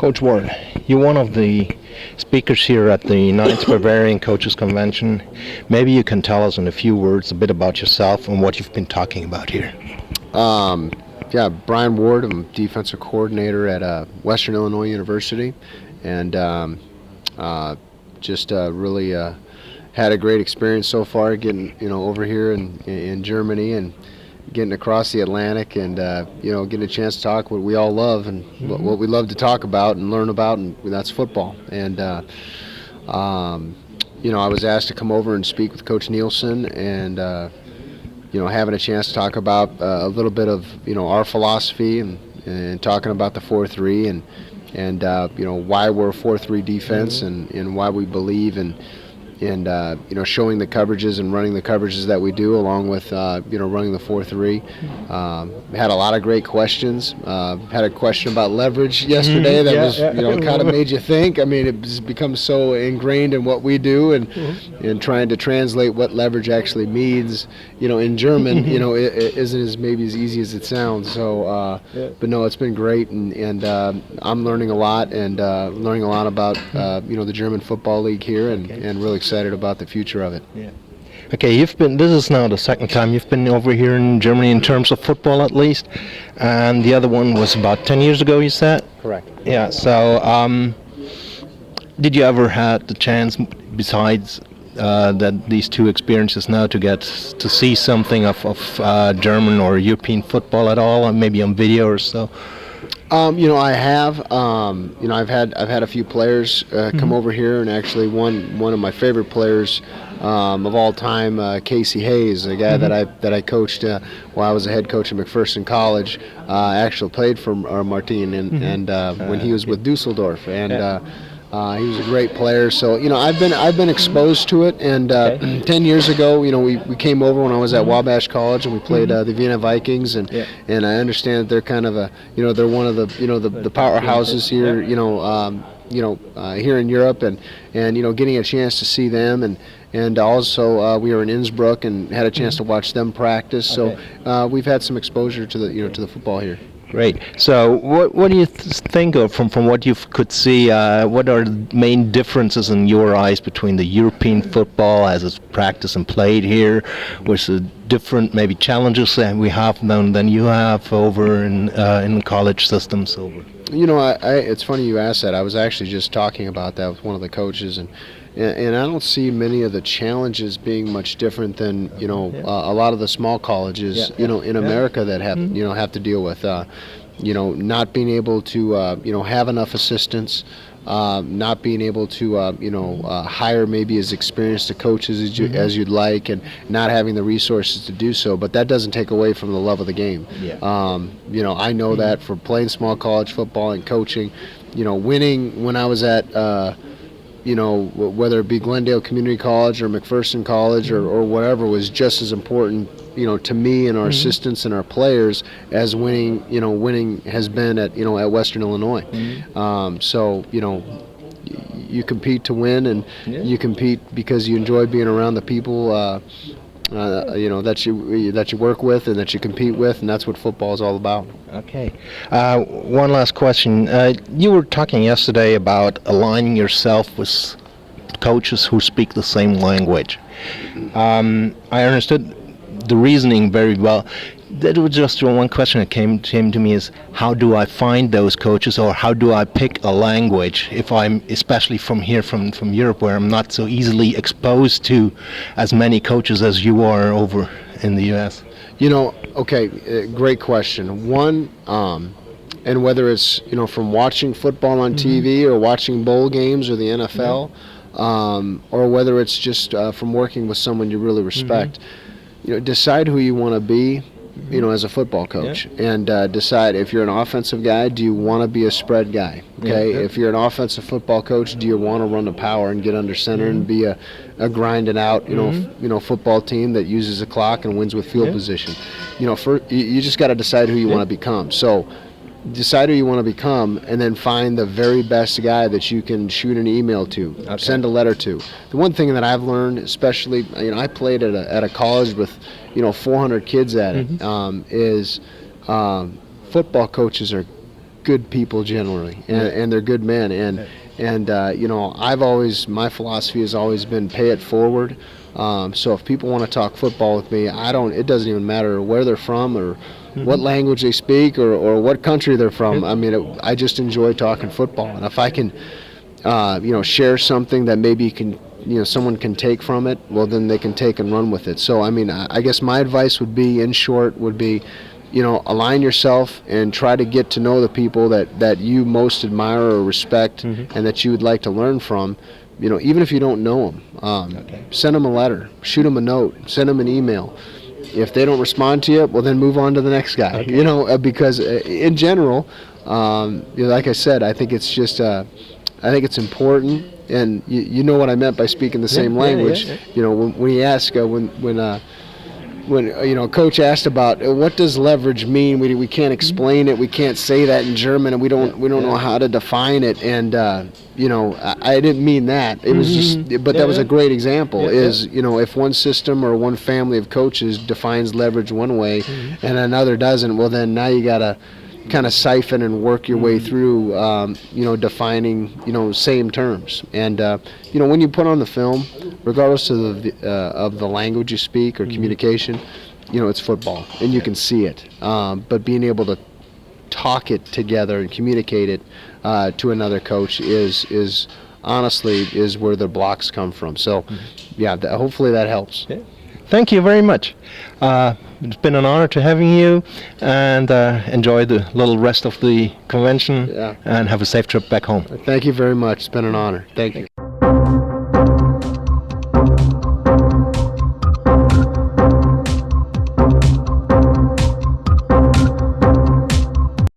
Coach Ward, you're one of the speakers here at the 9th Bavarian Coaches Convention. Maybe you can tell us in a few words a bit about yourself and what you've been talking about here. Brian Ward. I'm defensive coordinator at Western Illinois University, and really had a great experience so far getting over here in Germany and getting across the Atlantic and getting a chance to talk what we all love and what we love to talk about and learn about, and that's football. And I was asked to come over and speak with Coach Nielsen and having a chance to talk about a little bit of our philosophy and talking about the 4-3 and why we're a 4-3 defense and why we believe in showing the coverages and running the coverages that we do, along with running the 4-3. Had a lot of great questions. Had a question about leverage yesterday that kind of made you think. I mean, it's become so ingrained in what we do, and trying to translate what leverage actually means, in German, it isn't as easy as it sounds. So, but no, it's been great, and I'm learning a lot and learning a lot about the German Football League here, and really excited about the future of it. Yeah. Okay, this is now the second time you've been over here in Germany in terms of football, at least, and the other one was about 10 years ago, you said? Correct. Yeah, so did you ever had the chance, besides these two experiences now, to get to see something of German or European football at all, or maybe on video or so? I have. I've had a few players come over here, and actually one of my favorite players of all time, Casey Hayes, a guy that I coached while I was a head coach at McPherson College. Actually played for Martin and when he was with Dusseldorf, and he was a great player. So I've been exposed to it, and 10 years ago, we came over when I was at Wabash College, and we played the Vienna Vikings, and I understand that they're kind of they're one of the the powerhouses here, here in Europe, and getting a chance to see them, and also we were in Innsbruck and had a chance to watch them practice. So we've had some exposure to the football here. Great. So what do you think of from what you could see? What are the main differences in your eyes between the European football as it's practiced and played here, with the different maybe challenges that we have than you have over in the college systems over? It's funny you asked that. I was actually just talking about that with one of the coaches, and I don't see many of the challenges being much different than a lot of the small colleges in America that have have to deal with not being able to have enough assistants, not being able to hire maybe as experienced a coaches as you'd like, and not having the resources to do so. But that doesn't take away from the love of the game. I know that from playing small college football and coaching, winning when I was at whether it be Glendale Community College or McPherson College or whatever, was just as important, to me and our assistants and our players as winning has been at Western Illinois. So you compete to win, and you compete because you enjoy being around the people that you work with and that you compete with, and that's what football is all about. Okay. One last question. You were talking yesterday about aligning yourself with coaches who speak the same language. I understood the reasoning very well. That was just one question that came to me, is how do I find those coaches, or how do I pick a language if I'm, especially from here, from Europe, where I'm not so easily exposed to as many coaches as you are over in the U.S.? Great question. One, and whether it's from watching football on TV or watching bowl games or the NFL, or whether it's just from working with someone you really respect, decide who you want to be, as a football coach, and decide if you're an offensive guy, do you want to be a spread guy? If you're an offensive football coach, do you want to run the power and get under center and be a grinded out, football team that uses the clock and wins with field position? You just got to decide who you want to become. So decide who you want to become, and then find the very best guy that you can shoot an email to, send a letter to. The one thing that I've learned, especially, I played at a college with 400 kids at it, is football coaches are good people generally, and they're good men. And you know, my philosophy has always been pay it forward. So if people want to talk football with me, it doesn't even matter where they're from or what language they speak or what country they're from. I mean, I just enjoy talking football, and if I can, you know, share something that maybe someone can take from it, well, then they can take and run with it. So I mean, I guess my advice would be, in short, you know, align yourself and try to get to know the people that you most admire or respect, and that you would like to learn from. You know, even if you don't know them, send them a letter, shoot them a note, send them an email. If they don't respond to you, well, then move on to the next guy. You know, because in general, you know, like I said, I think it's just, I think it's important, and you know what I meant by speaking the same language. You know, when we ask, when you know, Coach asked about what does leverage mean, we can't explain it, we can't say that in German, and we don't know how to define it. And you know, I didn't mean that. It was just, but that was a great example. Is, you know, if one system or one family of coaches defines leverage one way and another doesn't, well, then now you gotta kind of siphon and work your way through, you know, defining, you know, same terms. And you know, when you put on the film, regardless of the language you speak or communication, you know, it's football, and you can see it. But being able to talk it together and communicate it to another coach is honestly where the blocks come from. So, yeah, hopefully that helps. Thank you very much. It's been an honor to having you, and enjoy the little rest of the convention, and have a safe trip back home. Thank you very much. It's been an honor. Thank you.